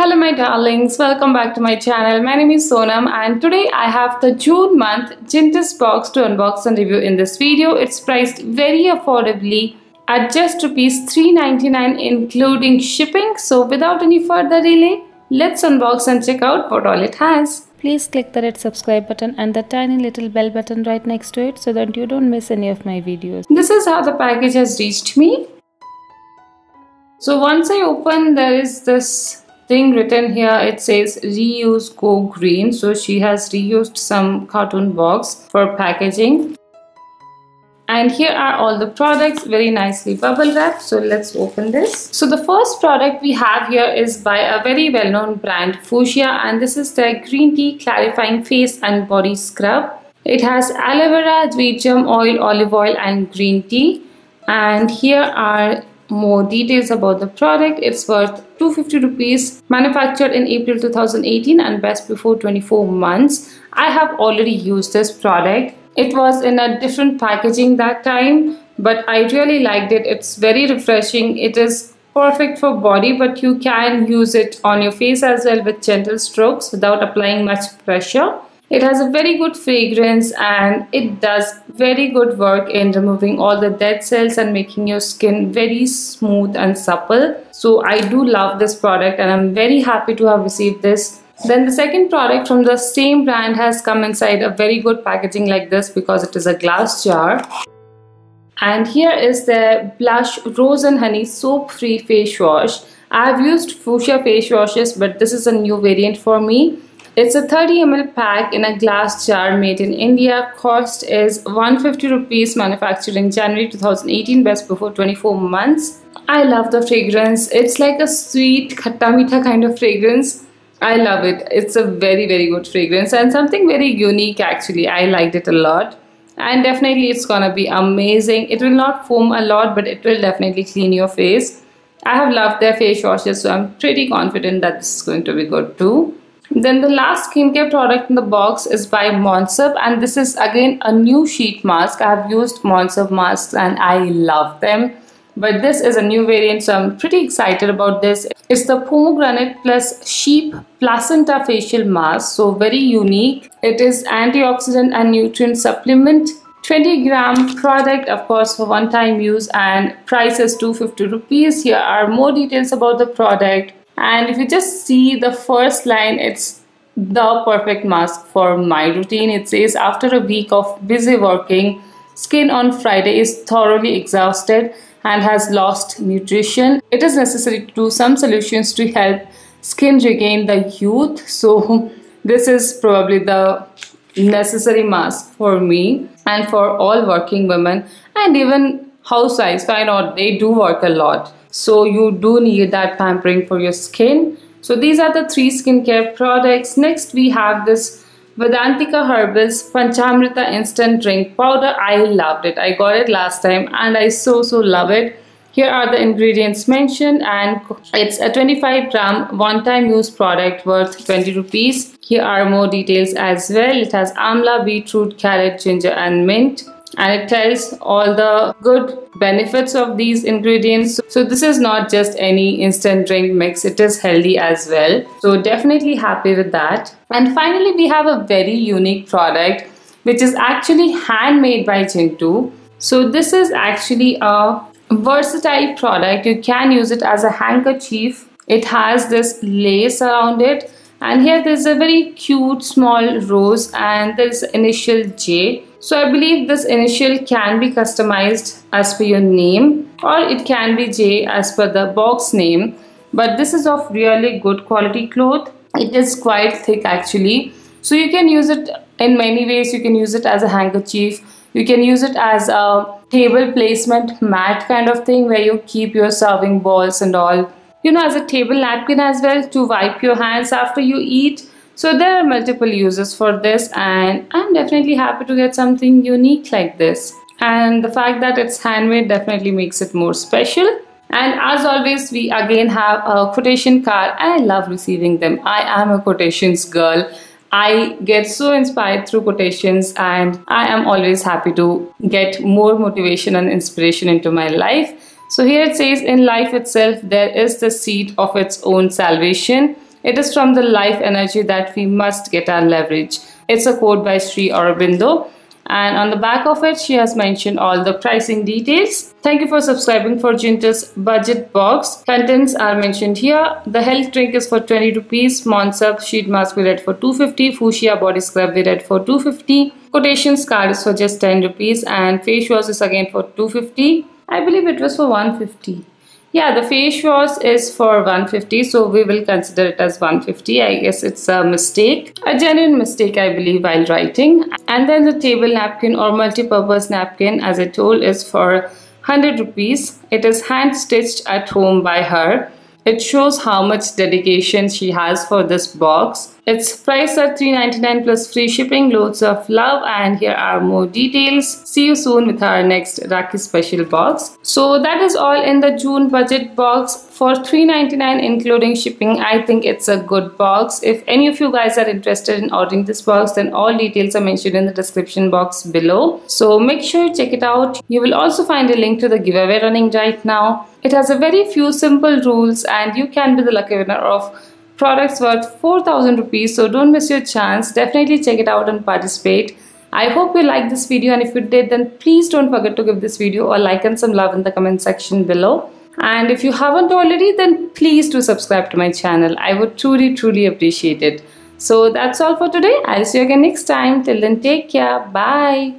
Hello my darlings, welcome back to my channel. My name is Sonam and today I have the June month Jintus box to unbox and review in this video. It's priced very affordably at just ₹3.99 including shipping. So without any further delay, let's unbox and check out what all it has. Please click the red subscribe button and the tiny little bell button right next to it so that you don't miss any of my videos. This is how the package has reached me. So once I open, there is this thing written here. It says reuse, go green. So she has reused some cartoon box for packaging. And here are all the products, very nicely bubble wrapped. So let's open this. So the first product we have here is by a very well-known brand, Fuchsia, and this is their green tea clarifying face and body scrub. It has aloe vera, wheat germ oil, olive oil and green tea. And here are more details about the product. It's worth ₹250, manufactured in April 2018 and best before 24 months. I have already used this product. It was in a different packaging that time, but I really liked it. It's very refreshing. It is perfect for body, but you can use it on your face as well with gentle strokes without applying much pressure. It has a very good fragrance and it does very good work in removing all the dead cells and making your skin very smooth and supple. So I do love this product and I'm very happy to have received this. Then the second product from the same brand has come inside a very good packaging like this because it is a glass jar. And here is the Blush Rose and Honey Soap Free Face Wash. I have used Fuchsia face washes, but this is a new variant for me. It's a 30 ml pack in a glass jar made in India. Cost is ₹150, manufactured in January 2018, best before 24 months. I love the fragrance. It's like a sweet khatta meetha kind of fragrance. I love it. It's a very good fragrance and something very unique actually. I liked it a lot. And definitely it's gonna be amazing. It will not foam a lot, but it will definitely clean your face. I have loved their face washes, so I'm pretty confident that this is going to be good too. Then the last skincare product in the box is by Monsub, and this is again a new sheet mask. I have used Monsub masks and I love them, but this is a new variant, so I'm pretty excited about this. It's the Pomegranate plus Sheep Placenta Facial Mask, so very unique. It is antioxidant and nutrient supplement, 20-gram product, of course, for one-time use, and price is ₹250. Here are more details about the product. And if you just see the first line, it's the perfect mask for my routine. It says, after a week of busy working, skin on Friday is thoroughly exhausted and has lost nutrition. It is necessary to do some solutions to help skin regain the youth. So this is probably the necessary mask for me and for all working women and even housewives. Why not? They do work a lot. So you do need that pampering for your skin. So these are the 3 skincare products. Next we have this Vedantika Herbals Panchamrita Instant Drink Powder. I loved it. I got it last time and I so love it. Here are the ingredients mentioned, and it's a 25-gram one-time use product worth ₹20. Here are more details as well. It has amla, beetroot, carrot, ginger and mint. And it tells all the good benefits of these ingredients. So this is not just any instant drink mix, it is healthy as well. So definitely happy with that. And finally we have a very unique product which is actually handmade by Jintu. So this is actually a versatile product. You can use it as a handkerchief. It has this lace around it. And here there's a very cute small rose and there's initial J. So I believe this initial can be customized as per your name, or it can be J as per the box name. But this is of really good quality cloth. It is quite thick actually. So you can use it in many ways. You can use it as a handkerchief. You can use it as a table placement mat kind of thing where you keep your serving bowls and all. You know, as a table napkin as well to wipe your hands after you eat. So there are multiple uses for this and I'm definitely happy to get something unique like this. And the fact that it's handmade definitely makes it more special. And as always, we again have a quotation card and I love receiving them. I am a quotations girl. I get so inspired through quotations and I am always happy to get more motivation and inspiration into my life. So here it says, in life itself, there is the seed of its own salvation. It is from the life energy that we must get our leverage. It's a quote by Sri Aurobindo. And on the back of it, she has mentioned all the pricing details. Thank you for subscribing for Jintus Budget Box. Contents are mentioned here. The health drink is for 20 rupees. Monsub sheet mask we read for 250. Fuchsia body scrub we read for 250. Quotations card is for just 10 rupees. And face wash is again for 250. I believe it was for 150. Yeah, the face wash is for 150, so we will consider it as 150. I guess it's a mistake, a genuine mistake, I believe, while writing. And then the table napkin or multi-purpose napkin, as I told, is for 100 rupees. It is hand stitched at home by her. It shows how much dedication she has for this box. It's priced at $3.99 plus free shipping. Loads of love, and here are more details. See you soon with our next Rakhi special box. So that is all in the June budget box for $3.99 including shipping. I think it's a good box. If any of you guys are interested in ordering this box, then all details are mentioned in the description box below. So make sure you check it out. You will also find a link to the giveaway running right now. It has a very few simple rules and you can be the lucky winner of products worth 4,000 rupees. So don't miss your chance. Definitely check it out and participate. I hope you liked this video, and if you did, then please don't forget to give this video a like and some love in the comment section below. And if you haven't already, then please do subscribe to my channel. I would truly appreciate it. So that's all for today. I'll see you again next time. Till then, take care. Bye.